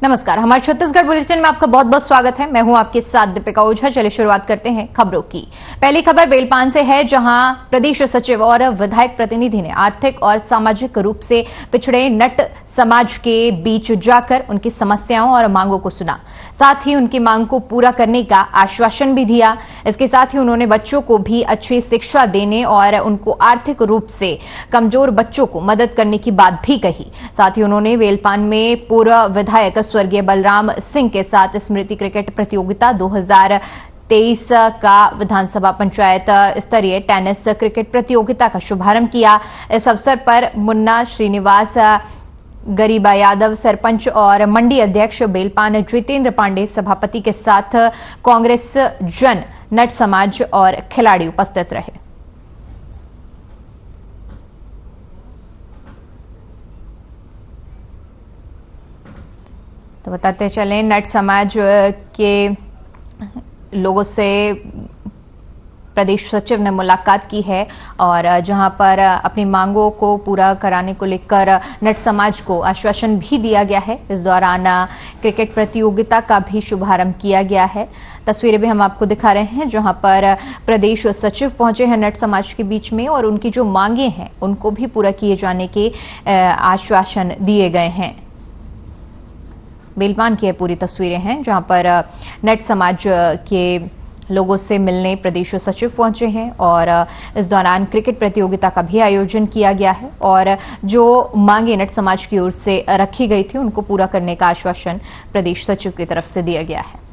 नमस्कार, हमारे छत्तीसगढ़ बुलेटिन में आपका बहुत बहुत स्वागत है। मैं हूं आपके साथ दीपिका ओझा। चलिए शुरुआत करते हैं खबरों की। पहली खबर बेलपान से है, जहां प्रदेश सचिव और विधायक प्रतिनिधि ने आर्थिक और सामाजिक रूप से पिछड़े नट समाज के बीच जाकर उनकी समस्याओं और मांगों को सुना, साथ ही उनकी मांग को पूरा करने का आश्वासन भी दिया। इसके साथ ही उन्होंने बच्चों को भी अच्छी शिक्षा देने और उनको आर्थिक रूप से कमजोर बच्चों को मदद करने की बात भी कही। साथ ही उन्होंने बेलपान में पूर्व विधायक स्वर्गीय बलराम सिंह के साथ स्मृति क्रिकेट प्रतियोगिता 2023 का विधानसभा पंचायत स्तरीय टेनिस क्रिकेट प्रतियोगिता का शुभारंभ किया। इस अवसर पर मुन्ना श्रीनिवास गरीबा यादव सरपंच और मंडी अध्यक्ष बेलपान जितेंद्र पांडे सभापति के साथ कांग्रेस जन नट समाज और खिलाड़ी उपस्थित रहे। तो बताते चलें, नट समाज के लोगों से प्रदेश सचिव ने मुलाकात की है और जहां पर अपनी मांगों को पूरा कराने को लेकर नट समाज को आश्वासन भी दिया गया है। इस दौरान क्रिकेट प्रतियोगिता का भी शुभारंभ किया गया है। तस्वीरें भी हम आपको दिखा रहे हैं, जहां पर प्रदेश सचिव पहुंचे हैं नट समाज के बीच में और उनकी जो मांगे हैं उनको भी पूरा किए जाने के आश्वासन दिए गए हैं। बेलपान की पूरी तस्वीरें हैं, जहां पर नट समाज के लोगों से मिलने प्रदेश सचिव पहुंचे हैं और इस दौरान क्रिकेट प्रतियोगिता का भी आयोजन किया गया है और जो मांगे नट समाज की ओर से रखी गई थी उनको पूरा करने का आश्वासन प्रदेश सचिव की तरफ से दिया गया है।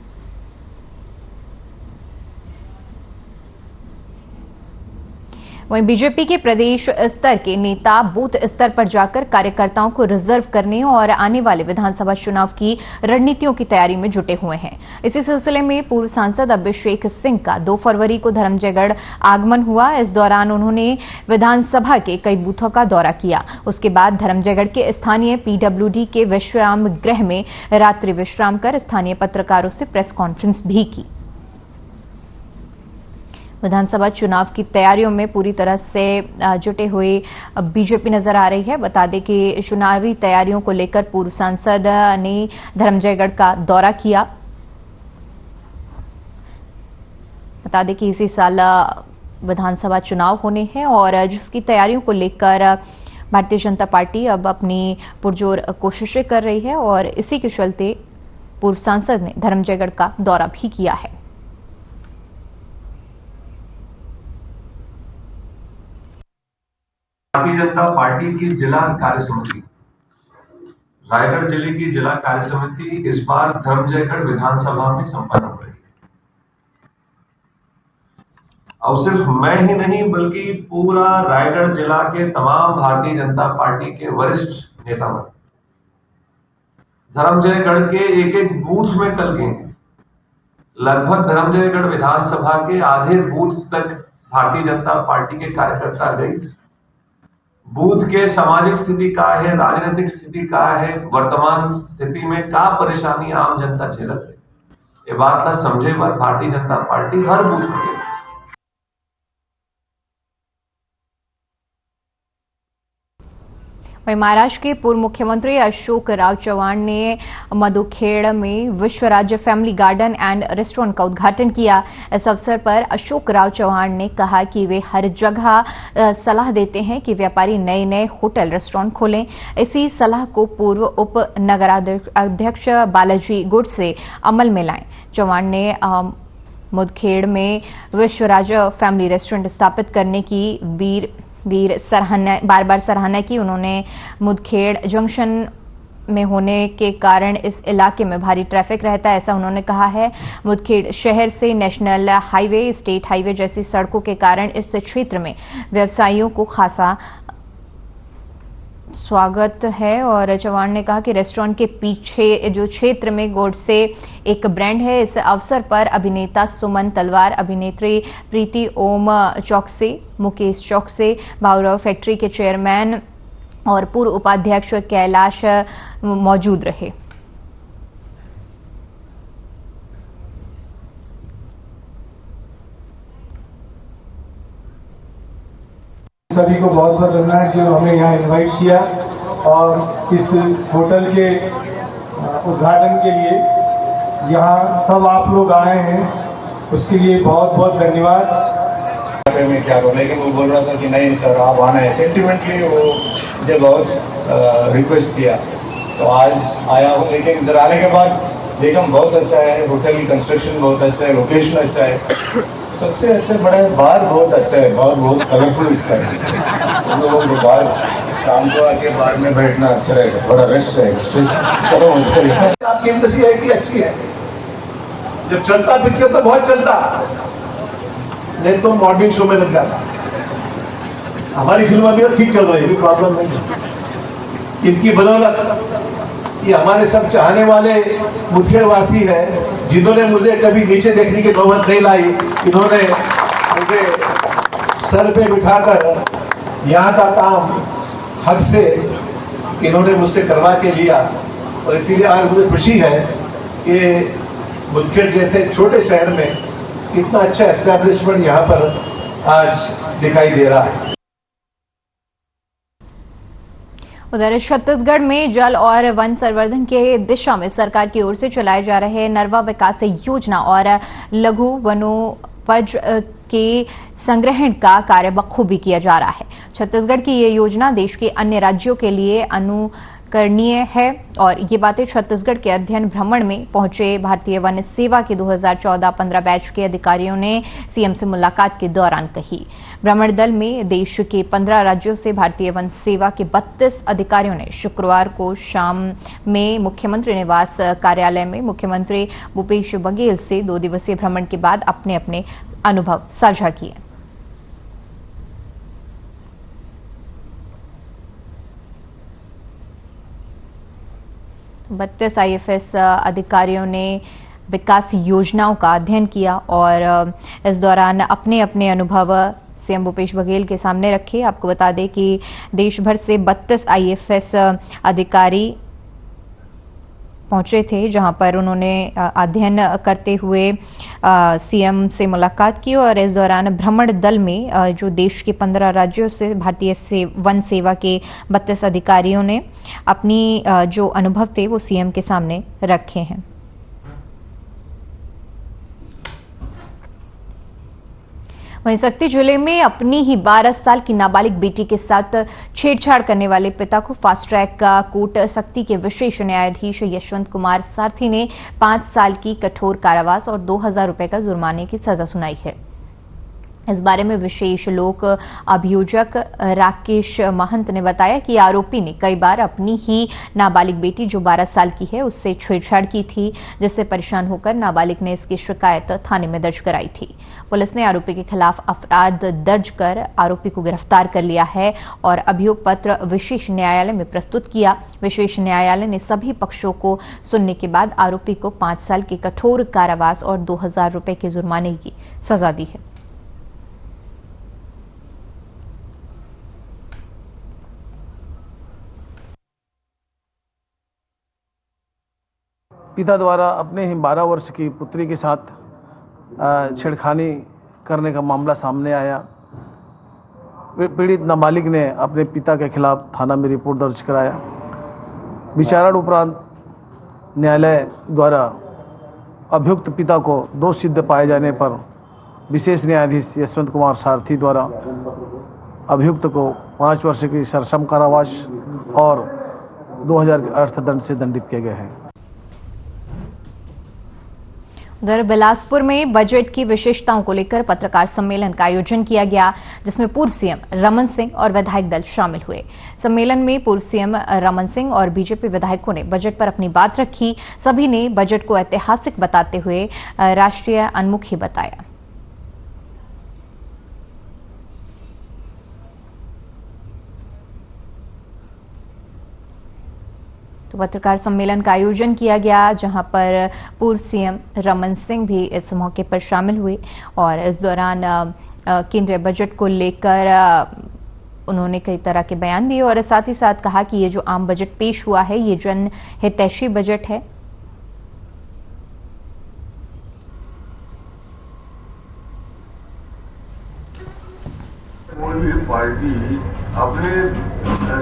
वहीं बीजेपी के प्रदेश स्तर के नेता बूथ स्तर पर जाकर कार्यकर्ताओं को रिजर्व करने और आने वाले विधानसभा चुनाव की रणनीतियों की तैयारी में जुटे हुए हैं। इसी सिलसिले में पूर्व सांसद अभिषेक सिंह का 2 फरवरी को धर्मजयगढ़ आगमन हुआ। इस दौरान उन्होंने विधानसभा के कई बूथों का दौरा किया। उसके बाद धर्मजयगढ़ के स्थानीय PWD के विश्राम गृह में रात्रि विश्राम कर स्थानीय पत्रकारों से प्रेस कॉन्फ्रेंस भी की। विधानसभा चुनाव की तैयारियों में पूरी तरह से जुटे हुए बीजेपी नजर आ रही है। बता दें कि चुनावी तैयारियों को लेकर पूर्व सांसद ने धर्मजयगढ़ का दौरा किया। बता दें कि इसी साल विधानसभा चुनाव होने हैं और जिसकी तैयारियों को लेकर भारतीय जनता पार्टी अब अपनी पुरजोर कोशिशें कर रही है और इसी के चलते पूर्व सांसद ने धर्मजयगढ़ का दौरा भी किया है। भारतीय जनता पार्टी की जिला कार्य समिति, रायगढ़ जिले की जिला कार्य समिति इस बार धर्मजयगढ़ विधानसभा में संपन्न हो रही है। और सिर्फ मैं ही नहीं बल्कि पूरा रायगढ़ जिला के तमाम भारतीय जनता पार्टी के वरिष्ठ नेता धर्मजयगढ़ के एक एक बूथ में कल गए। लगभग धर्मजयगढ़ विधानसभा के आधे बूथ तक भारतीय जनता पार्टी के कार्यकर्ता गए। बूथ के सामाजिक स्थिति का है, राजनीतिक स्थिति का है, वर्तमान स्थिति में का परेशानी आम जनता झेलत है, ये बात ला समझे बार भारतीय जनता पार्टी हर बूथ में गई। वहीं महाराष्ट्र के पूर्व मुख्यमंत्री अशोक राव चव्हाण ने मधुखेड़ में विश्व राज्य फैमिली गार्डन एंड रेस्टोरेंट का उद्घाटन किया। इस अवसर पर अशोक राव चव्हाण ने कहा कि वे हर जगह सलाह देते हैं कि व्यापारी नए नए होटल रेस्टोरेंट खोलें। इसी सलाह को पूर्व उप नगराध्यक्ष बालाजी गुड से अमल में लाएं। चव्हाण ने मुदखेड़ में विश्व राज्य फैमिली रेस्टोरेंट स्थापित करने की बार बार सराहना की। उन्होंने मुदखेड़ जंक्शन में होने के कारण इस इलाके में भारी ट्रैफिक रहता है, ऐसा उन्होंने कहा है। मुदखेड़ शहर से नेशनल हाईवे, स्टेट हाईवे जैसी सड़कों के कारण इस क्षेत्र में व्यवसायियों को खासा स्वागत है। और चव्हाण ने कहा कि रेस्टोरेंट के पीछे जो क्षेत्र में गोडसे एक ब्रांड है। इस अवसर पर अभिनेता सुमन तलवार, अभिनेत्री प्रीति ओम चौकसे, मुकेश चौकसे, भावराव फैक्ट्री के चेयरमैन और पूर्व उपाध्यक्ष कैलाश मौजूद रहे। सभी को बहुत बहुत धन्यवाद जो हमें यहाँ इनवाइट किया और इस होटल के उद्घाटन के लिए यहाँ सब आप लोग आए हैं, उसके लिए बहुत बहुत धन्यवाद। में क्या करूँ, लेकिन वो बोल रहा था कि नहीं सर आप आना है। सेंटिमेंटली वो मुझे बहुत रिक्वेस्ट किया, तो आज आया हूँ। लेकिन इधर आने के बाद देखा बहुत अच्छा है, होटल कंस्ट्रक्शन बहुत अच्छा है, लोकेशन अच्छा है, सबसे अच्छा बड़ा है, बाहर बहुत अच्छा है, बाहर बहुत कलरफुल दिखता है। हम लोगों को बाहर शाम को आके बाहर में बैठना अच्छा रहेगा, बड़ा रेस्ट रहेगा, स्ट्रेस खत्म हो जाएगा। आपकी इंडस्ट्री है कि अच्छी है, जब चलता पिक्चर तो बहुत चलता, नहीं तो मॉर्निंग शो में लग जाता। हमारी फिल्म अभी ठीक चल रही है, कोई प्रॉब्लम नहीं है। इनकी बदौलत ये हमारे सब चाहने वाले मुदखेड़वासी हैं, जिन्होंने मुझे कभी नीचे देखने की नौबत नहीं लाई, इन्होंने मुझे सर पे बिठाकर यहाँ का काम हक से इन्होंने मुझसे करवा के लिया। और इसीलिए आज मुझे खुशी है कि मुदखेड़ जैसे छोटे शहर में इतना अच्छा एस्टैब्लिशमेंट यहाँ पर आज दिखाई दे रहा है। उधर छत्तीसगढ़ में जल और वन संवर्धन के दिशा में सरकार की ओर से चलाए जा रहे नरवा विकास योजना और लघु वनोपज के संग्रहण का कार्य बखूबी किया जा रहा है। छत्तीसगढ़ की ये योजना देश के अन्य राज्यों के लिए अनुकरणीय है और ये बातें छत्तीसगढ़ के अध्ययन भ्रमण में पहुंचे भारतीय वन सेवा के 2014-15 बैच के अधिकारियों ने सीएम से मुलाकात के दौरान कही। भ्रमण दल में देश के 15 राज्यों से भारतीय वन सेवा के 32 अधिकारियों ने शुक्रवार को शाम में मुख्यमंत्री निवास कार्यालय में मुख्यमंत्री भूपेश बघेल से 2 दिवसीय भ्रमण के बाद अपने अपने अनुभव साझा किए। बत्तीस आईएफएस अधिकारियों ने विकास योजनाओं का अध्ययन किया और इस दौरान अपने अपने अनुभव सीएम भूपेश बघेल के सामने रखे। आपको बता दें कि देश भर से 32 आईएफएस अधिकारी पहुंचे थे, जहां पर उन्होंने अध्ययन करते हुए सीएम से मुलाकात की और इस दौरान भ्रमण दल में जो देश के 15 राज्यों से भारतीय वन सेवा के 32 अधिकारियों ने अपनी जो अनुभव थे वो सीएम के सामने रखे हैं। वहीं सक्ती जिले में अपनी ही 12 साल की नाबालिग बेटी के साथ छेड़छाड़ करने वाले पिता को फास्ट ट्रैक का कोर्ट सक्ती के विशेष न्यायाधीश यशवंत कुमार सारथी ने 5 साल की कठोर कारावास और 2000 रुपए का जुर्माने की सजा सुनाई है। इस बारे में विशेष लोक अभियोजक राकेश महंत ने बताया कि आरोपी ने कई बार अपनी ही नाबालिग बेटी जो 12 साल की है उससे छेड़छाड़ की थी, जिससे परेशान होकर नाबालिग ने इसकी शिकायत थाने में दर्ज कराई थी। पुलिस ने आरोपी के खिलाफ अपराध दर्ज कर आरोपी को गिरफ्तार कर लिया है और अभियोग पत्र विशेष न्यायालय में प्रस्तुत किया। विशेष न्यायालय ने सभी पक्षों को सुनने के बाद आरोपी को 5 साल के कठोर कारावास और 2000 रुपए के जुर्माने की सजा दी है। पिता द्वारा अपने ही 12 वर्ष की पुत्री के साथ छेड़खानी करने का मामला सामने आया। पीड़ित नाबालिग ने अपने पिता के खिलाफ थाना में रिपोर्ट दर्ज कराया। विचारण उपरांत न्यायालय द्वारा अभियुक्त पिता को दोष सिद्ध पाए जाने पर विशेष न्यायाधीश यशवंत कुमार सारथी द्वारा अभियुक्त को 5 वर्ष की सश्रम कारावास और 2000 के अर्थदंड से दंडित किए गए हैं। उधर बिलासपुर में बजट की विशेषताओं को लेकर पत्रकार सम्मेलन का आयोजन किया गया, जिसमें पूर्व सीएम रमन सिंह और विधायक दल शामिल हुए। सम्मेलन में पूर्व सीएम रमन सिंह और बीजेपी विधायकों ने बजट पर अपनी बात रखी। सभी ने बजट को ऐतिहासिक बताते हुए राष्ट्रीय उन्मुखी बताया। तो पत्रकार सम्मेलन का आयोजन किया गया, जहां पर पूर्व सीएम रमन सिंह भी इस मौके पर शामिल हुए और इस दौरान केंद्रीय बजट को लेकर उन्होंने कई तरह के बयान दिए और साथ ही साथ कहा कि ये जो आम बजट पेश हुआ है ये जन हितैषी बजट है। कोई भी पार्टी अपने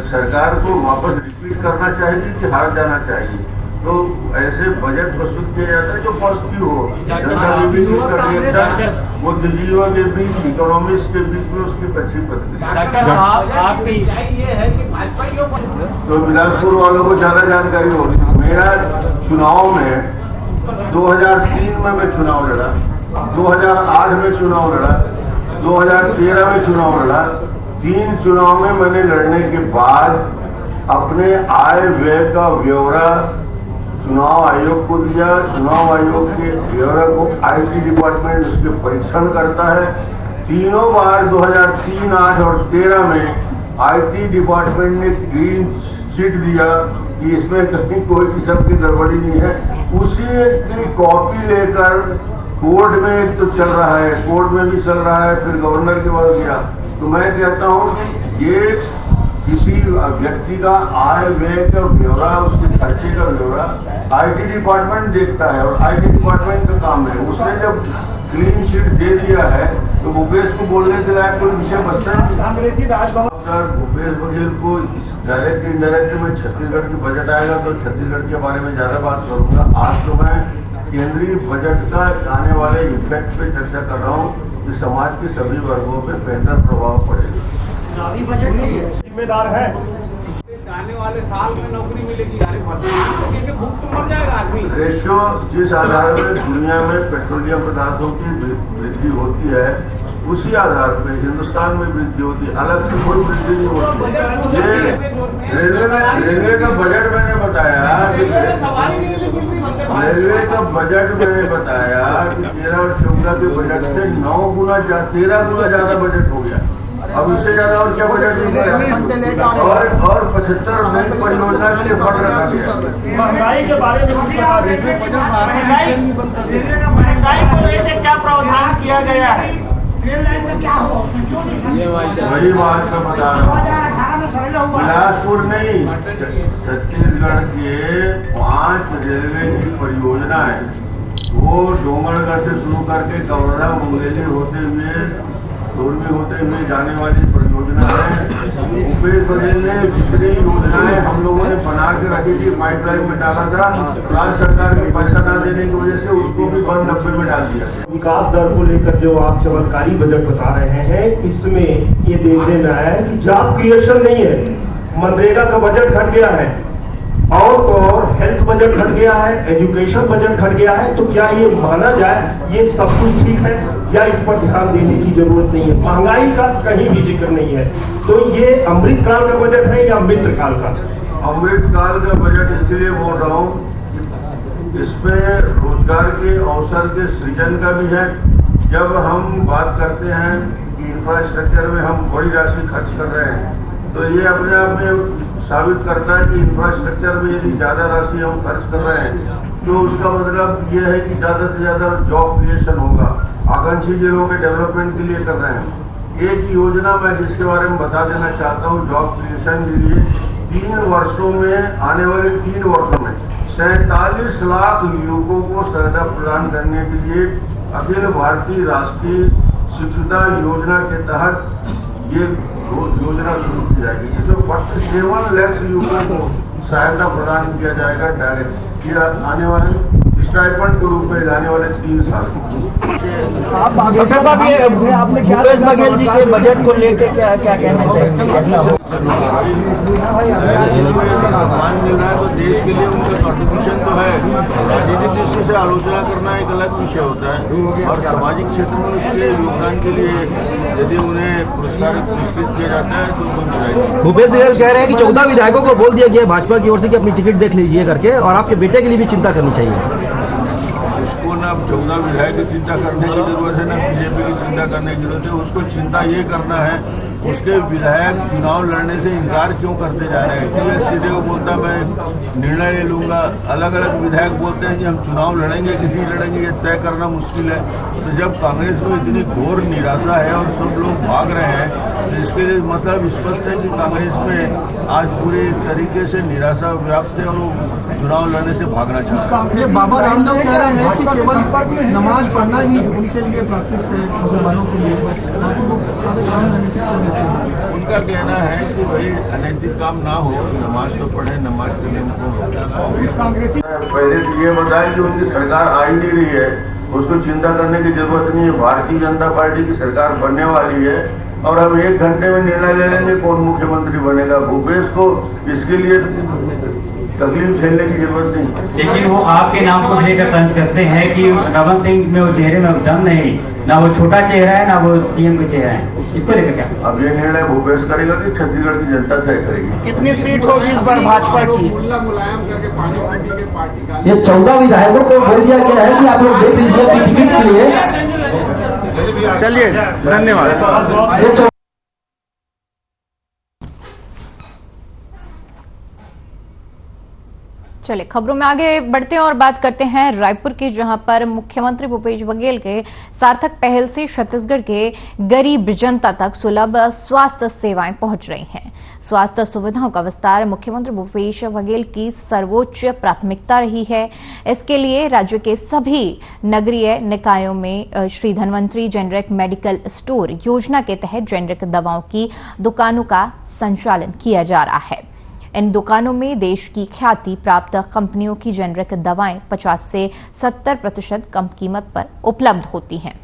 सरकार को वापस रिपीट करना चाहिए कि हार जाना चाहिए। तो ऐसे बजट प्रस्तुत किया जाता है जो पॉजिटिव हो। जनता बीजेपी का रिएक्शन वो दिल्लियों के बीच, इकोनॉमिक्स के बीच में उसकी अच्छी तो बिलासपुर वालों को ज्यादा जानकारी होगी। मेरा चुनाव में 2003 में मैं चुनाव लड़ा, 2008 में चुनाव लड़ा, 2013 में चुनाव लड़ा। 3 चुनाव में मैंने लड़ने के बाद अपने आय व्यय का ब्यौरा चुनाव आयोग को दिया। चुनाव आयोग के ब्यौरा को आईटी डिपार्टमेंट उसके परीक्षण करता है। तीनों बार 2003, 8 और 13 में आईटी डिपार्टमेंट ने ग्रीन चिट दिया कि इसमें कहीं कोई किस्म की गड़बड़ी नहीं है। उसी की कॉपी लेकर कोर्ट में एक तो चल रहा है, कोर्ट में भी चल रहा है, फिर गवर्नर के पास गया। तो मैं कहता हूँ कि ये किसी व्यक्ति का आय व्यय का ब्यौरा, उसके खर्चे का ब्यौरा आईटी डिपार्टमेंट देखता है और आईटी डिपार्टमेंट का काम है। उसने जब क्लीन शीट दे दिया है तो भूपेश को बोलने के लायक कोई विषय बचता नहीं। भूपेश बघेल को डायरेक्ट इनडायरेक्ट में छत्तीसगढ़ की बजट आएगा तो छत्तीसगढ़ के बारे में ज्यादा बात करूंगा। आज तो मैं केंद्रीय बजट का आने वाले इफेक्ट पे चर्चा कर रहा हूँ कि समाज के सभी वर्गों पे बेहतर प्रभाव पड़ेगा। जिम्मेदार है आने वाले साल में नौकरी मिलेगी, भूख तो मर जाएगा आदमी। रेशियो जिस आधार पर दुनिया में पेट्रोलियम पदार्थों की वृद्धि होती है उसी आधार पर हिंदुस्तान में वृद्धि होती है, अलग से कोई वृद्धि नहीं होती। रेलवे का बजट मैंने बताया, रेलवे का बजट मैंने बताया कि 13 और 14 के बजट से 9 गुना 13 गुना ज्यादा बजट हो गया। अब इससे ज्यादा और क्या बजट नहीं गया। और 75 नई परियोजना के लिए फंड रखा गया। महंगाई के बारे में महंगाई को लेकर क्या प्रावधान किया गया है? वही बात मैं बता रहा हूँ। बिलासपुर नहीं, छत्तीसगढ़ के 5 रेलवे की परियोजना है, वो डोंगरगढ़ से शुरू करके कवर्धा मुंगेली होते हुए दोरमी होते हुए जाने वाली परियोजना है। भूपेश बघेल ने जितनी योजनाएं हम लोगों ने बना के रखी थी पाइपलाइन में डाला था, राज्य सरकार के पैसा न देने की वजह से उसको भी बंद डब्बे में डाल दिया। विकास दर को लेकर जो आप चमत्कारी बजट बता रहे हैं, इसमें ये देख लेना है कि जॉब क्रिएशन नहीं है। मनरेगा का बजट घट गया है और हेल्थ बजट घट गया है, एजुकेशन बजट घट गया है। तो क्या ये माना जाए ये सब कुछ ठीक है या इस पर ध्यान देने की जरूरत नहीं है? महंगाई का कहीं भी जिक्र नहीं है। तो ये अमृत काल का बजट है या मित्र काल का? अमृत काल का बजट इसलिए बोल रहा हूँ, इसमें रोजगार के अवसर के सृजन का भी है। जब हम बात करते हैं कि इंफ्रास्ट्रक्चर में हम बड़ी राशि खर्च कर रहे हैं तो ये अपने आप में साबित करता है कि इंफ्रास्ट्रक्चर में यदि ज्यादा राशि हम खर्च कर रहे हैं तो उसका मतलब ये है कि ज्यादा से ज्यादा जॉब क्रिएशन होगा। आकांक्षी जिलों के डेवलपमेंट के लिए कर रहे हैं। एक योजना मैं जिसके बारे में बता देना चाहता हूँ जॉब क्रिएशन के लिए, 3 वर्षों में, आने वाले 3 वर्षों में 47 लाख युवकों को सहायता प्रदान करने के लिए अखिल भारतीय राष्ट्रीय शिक्षुता योजना के तहत ये योजना शुरू की जाएगी। इसमें 47 लाख युवकों को सहायता प्रदान किया जाएगा डायरेक्ट। ये आने वाले स्टाइपेंड के रूप में जाने वाले 3 साल। आपने भूपेश बघेल जी के बजट को लेकर क्या कहना चाहिए? सम्मान मिल रहा है तो देश के लिए उनका कॉन्ट्रीब्यूशन तो है। राजनीतिक दृष्टि से आलोचना करना एक अलग विषय होता है और सामाजिक क्षेत्र में उसके योगदान के लिए यदि उन्हें पुरस्कार पुरस्कृत किया जाता है तो कोई बुराई नहीं। भूपेश बघेल कह रहे हैं कि 14 विधायकों को बोल दिया गया भाजपा की ओर से कि अपनी टिकट देख लीजिए करके, और आपके बेटे के लिए भी चिंता करनी चाहिए। उसको ना 14 विधायक की चिंता करने की जरूरत है, ना बीजेपी की चिंता करने की जरूरत है। उसको चिंता ये करना है उसके विधायक चुनाव लड़ने से इनकार क्यों करते जा रहे हैं। ठीक है, सीधे वो बोलता मैं निर्णय ले लूंगा, अलग अलग विधायक बोलते हैं कि हम चुनाव लड़ेंगे कि नहीं लड़ेंगे ये तय करना मुश्किल है। तो जब कांग्रेस में इतनी घोर निराशा है और सब लोग भाग रहे हैं तो इसके लिए मतलब स्पष्ट है कि कांग्रेस में आज पूरी तरीके से निराशा व्याप्त है और वो चुनाव लड़ने से भागना चाहते हैं। बाबा रामदेव कह रहे हैं कि केवल नमाज पढ़ना ही उनके लिए प्राथमिक है मुसलमानों के लिए। उनका कहना है कि भाई अनैतिक काम ना हो, नमाज तो पढ़े, नमाज के लिए उनको पहले तो ये बताएं कि उनकी सरकार आ ही नहीं रही है, उसको चिंता करने की जरूरत नहीं है। भारतीय जनता पार्टी की सरकार बनने वाली है और हम 1 घंटे में निर्णय ले लेंगे कौन मुख्यमंत्री बनेगा। भूपेश को इसके लिए तकलीफ झेलने की जरूरत नहीं। लेकिन वो आपके नाम को लेकर तंज करते हैं कि रमन सिंह में वो चेहरे में दम नहीं, ना वो छोटा चेहरा है ना वो सीएम का चेहरा है, इसको लेकर क्या? अब ये निर्णय भूपेश करेगा कि छत्तीसगढ़ की जनता तय करेगी। कितनी सीट होगी इस बार भाजपा की? मुलायम करके पानी के पार्टी का ये 14 विधायकों को बोल दिया गया है कि आप लोग देख लीजिए अपनी टिकट के लिए। चलिए, धन्यवाद। चलिए खबरों में आगे बढ़ते हैं और बात करते हैं रायपुर की, जहां पर मुख्यमंत्री भूपेश बघेल के सार्थक पहल से छत्तीसगढ़ के गरीब जनता तक सुलभ स्वास्थ्य सेवाएं पहुंच रही हैं। स्वास्थ्य सुविधाओं का विस्तार मुख्यमंत्री भूपेश बघेल की सर्वोच्च प्राथमिकता रही है। इसके लिए राज्य के सभी नगरीय निकायों में Shri Dhanvantari generic medical store योजना के तहत जेनरिक दवाओं की दुकानों का संचालन किया जा रहा है। इन दुकानों में देश की ख्याति प्राप्त कंपनियों की जेनरिक दवाएं 50 से 70% कम कीमत पर उपलब्ध होती हैं।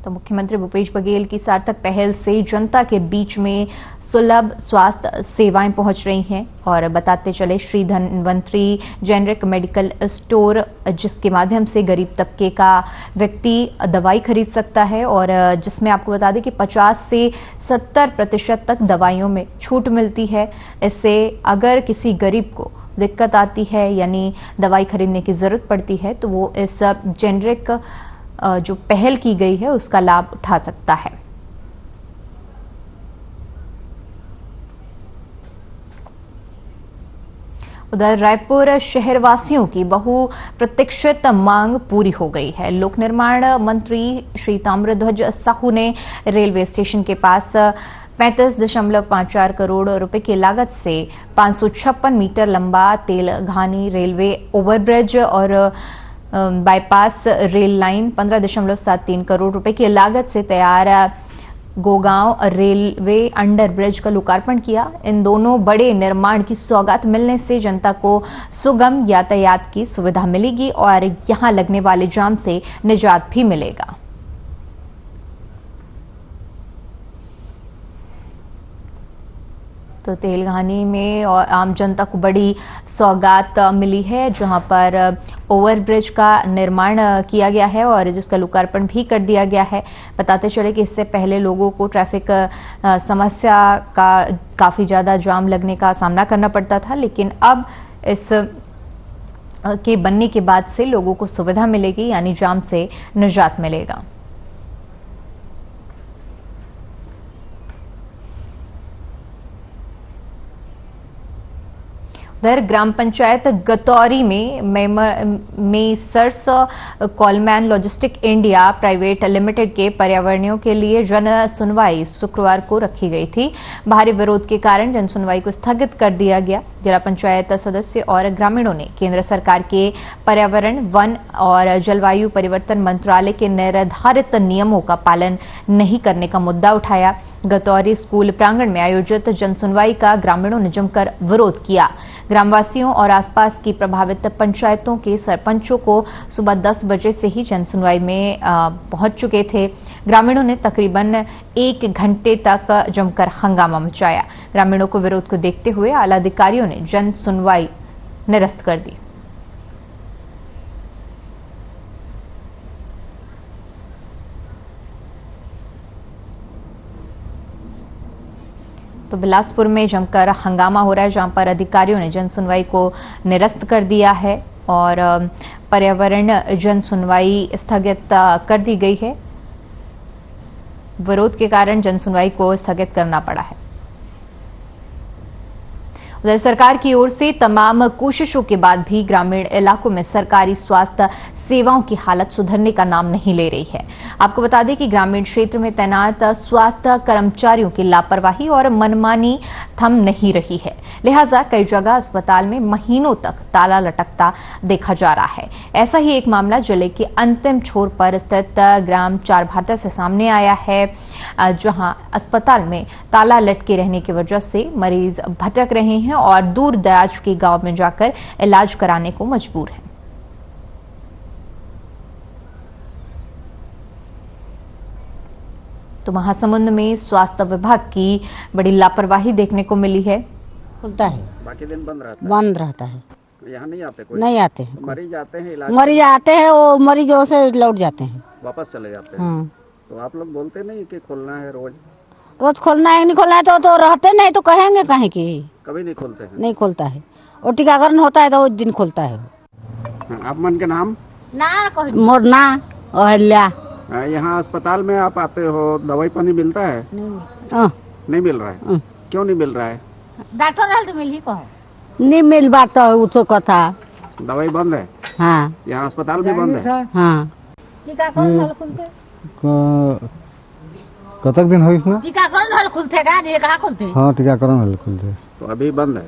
तो मुख्यमंत्री भूपेश बघेल की सार्थक पहल से जनता के बीच में सुलभ स्वास्थ्य सेवाएं पहुंच रही हैं। और बताते चले Shri Dhanvantari generic medical store, जिसके माध्यम से गरीब तबके का व्यक्ति दवाई खरीद सकता है और जिसमें आपको बता दें कि 50 से 70% तक दवाइयों में छूट मिलती है। इससे अगर किसी गरीब को दिक्कत आती है यानी दवाई खरीदने की जरूरत पड़ती है तो वो इस जेनरिक जो पहल की गई है उसका लाभ उठा सकता है। उधर रायपुर शहरवासियों की बहुप्रतीक्षित मांग पूरी हो गई है। लोक निर्माण मंत्री श्री ताम्रध्वज साहू ने रेलवे स्टेशन के पास 35.54 करोड़ रुपए की लागत से 556 मीटर लंबा तेलघानी रेलवे ओवरब्रिज और बाईपास रेल लाइन 15.73 करोड़ रुपए की लागत से तैयार गोगांव रेलवे अंडर ब्रिज का लोकार्पण किया। इन दोनों बड़े निर्माण की सौगात मिलने से जनता को सुगम यातायात की सुविधा मिलेगी और यहां लगने वाले जाम से निजात भी मिलेगा। तो तेलघानी में और आम जनता को बड़ी सौगात मिली है, जहां पर ओवरब्रिज का निर्माण किया गया है और जिसका लोकार्पण भी कर दिया गया है। बताते चले कि इससे पहले लोगों को ट्रैफिक समस्या का काफी ज्यादा जाम लगने का सामना करना पड़ता था, लेकिन अब इस के बनने के बाद से लोगों को सुविधा मिलेगी यानी जाम से निजात मिलेगा। उधर ग्राम पंचायत गतौरी में सर्स Coleman logistic India private limited के पर्यावरणियों के लिए जन सुनवाई शुक्रवार को रखी गई थी। भारी विरोध के कारण जन सुनवाई को स्थगित कर दिया गया। जिला पंचायत सदस्य और ग्रामीणों ने केंद्र सरकार के पर्यावरण, वन और जलवायु परिवर्तन मंत्रालय के निर्धारित नियमों का पालन नहीं करने का मुद्दा उठाया। गतौरी स्कूल प्रांगण में आयोजित जन सुनवाई का ग्रामीणों ने जमकर विरोध किया। ग्रामवासियों और आसपास की प्रभावित पंचायतों के सरपंचों को सुबह 10 बजे से ही जन सुनवाई में पहुंच चुके थे। ग्रामीणों ने तकरीबन 1 घंटे तक जमकर हंगामा मचाया। ग्रामीणों को विरोध को देखते हुए आला अधिकारियों ने जन सुनवाई निरस्त कर दी। तो बिलासपुर में जमकर हंगामा हो रहा है, जहां पर अधिकारियों ने जन सुनवाई को निरस्त कर दिया है और पर्यावरण जन सुनवाई स्थगित कर दी गई है। विरोध के कारण जन सुनवाई को स्थगित करना पड़ा है। उधर सरकार की ओर से तमाम कोशिशों के बाद भी ग्रामीण इलाकों में सरकारी स्वास्थ्य सेवाओं की हालत सुधरने का नाम नहीं ले रही है। आपको बता दें कि ग्रामीण क्षेत्र में तैनात स्वास्थ्य कर्मचारियों की लापरवाही और मनमानी थम नहीं रही है। लिहाजा कई जगह अस्पताल में महीनों तक ताला लटकता देखा जा रहा है। ऐसा ही एक मामला जिले के अंतिम छोर पर स्थित ग्राम चारभाटा से सामने आया है, जहां अस्पताल में ताला लटके रहने की वजह से मरीज भटक रहे हैं और दूर दराज के गांव में जाकर इलाज कराने को मजबूर हैं। तो महासमुंद में स्वास्थ्य विभाग की बड़ी लापरवाही देखने को मिली है। खुलता है, बाकी दिन बंद रहता है। यहाँ नहीं आते कोई? नहीं आते हैं। मरीज आते हैं, इलाज मरीज आते हैं, वो मरीजों से लौट जाते हैं, वापस चले जाते हैं। हाँ। तो आप लोग बोलते नहीं कि खोलना है रोज? रोज खोलना है, नहीं खोलना है तो रहते नहीं तो कहेंगे कहीं की कभी नहीं खोलते हैं? नहीं खोलता है। और टीकाकरण होता है तो उस दिन खोलता है। आप मन के नाम? मोरना अहल्या। यहाँ अस्पताल में आप आते हो, दवाई पानी मिलता है? नहीं मिल रहा है। क्यों नहीं मिल रहा है? डॉक्टर तो मिल ही कहो नहीं मिल बात तो उसको कथा दवाई बंद है। हाँ, यहाँ अस्पताल भी बंद है। हाँ। कतक दिन हो इसना? टीकाकरण खुलते का नहीं, कहाँ खुलते? हाँ, टीकाकरण खुलते। तो अभी बंद है?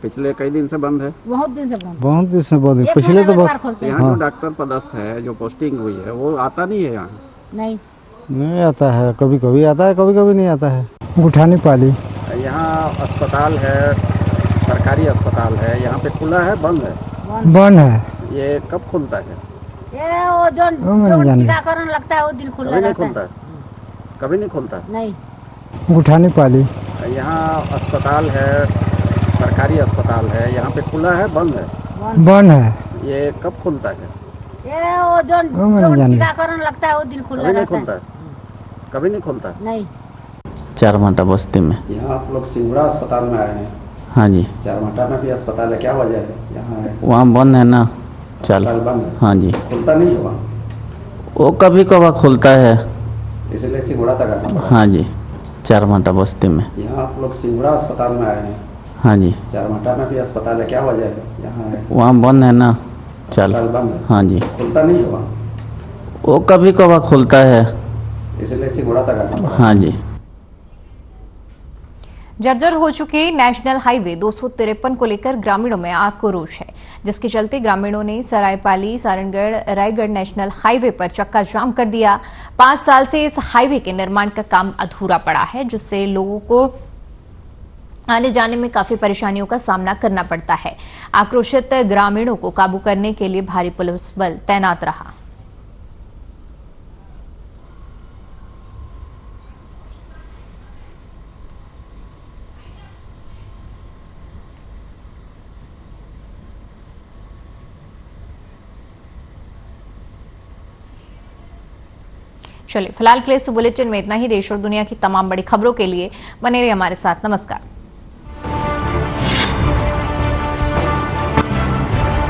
पिछले कई दिन से बंद है? बहुत दिन से बंद। बहुत दिन से बंद है। पिछले तो बहुत। यहाँ जो डॉक्टर पदस्थ है, जो पोस्टिंग हुई है, वो आता नहीं है यहाँ? नहीं आता है, कभी कभी आता है, कभी कभी नहीं आता है। गुठानी पाली यहाँ अस्पताल है, सरकारी अस्पताल है, यहाँ पे खुला है बंद है? बंद है। ये कब खुलता है? ये वो जो टीकाकरण लगता है वो दिन खुला कभी नहीं खुलता है? कभी नहीं खुलता? नहीं। गुठानी पाली यहाँ अस्पताल है, सरकारी अस्पताल है, यहाँ पे खुला है बंद है? बंद है। ये कब खुलता है? ये वो जो टीकाकरण लगता है वो दिन खुला कभी नहीं खुलता है? कभी नहीं खुलता? नहीं। चारमाटा बस्ती में। यहाँ आप लोग सिंगुड़ा अस्पताल में आए हैं? हाँ जी। चारमाटा में भी अस्पताल है, क्या वजह है यहाँ है? वहाँ बंद है ना, चल बंद है। हाँ जी। खुलता नहीं है वहाँ? वो कभी कभार खुलता है, इसलिए सिंगुड़ा तक आना पड़ा। हाँ जी, चारमाटा बस्ती में। यहाँ आप लोग सिंगुड़ा अस्पताल में आए हैं? हाँ जी। चारमाटा में भी अस्पताल है, क्या वजह है यहाँ है? वहाँ बंद है ना, चल बंद है। हाँ जी। खुलता नहीं है वहाँ? वो कभी कभार खुलता है, इसलिए सिंगुड़ा तक आना पड़ा। हाँ जी। जर्जर हो चुके नेशनल हाईवे 253 को लेकर ग्रामीणों में आक्रोश है, जिसके चलते ग्रामीणों ने सरायपाली सारनगढ़ रायगढ़ नेशनल हाईवे पर चक्का जाम कर दिया। 5 साल से इस हाईवे के निर्माण का काम अधूरा पड़ा है, जिससे लोगों को आने जाने में काफी परेशानियों का सामना करना पड़ता है। आक्रोशित ग्रामीणों को काबू करने के लिए भारी पुलिस बल तैनात रहा। चलिए फिलहाल के लिए इस बुलेटिन में इतना ही। देश और दुनिया की तमाम बड़ी खबरों के लिए बने रहिए हमारे साथ। नमस्कार।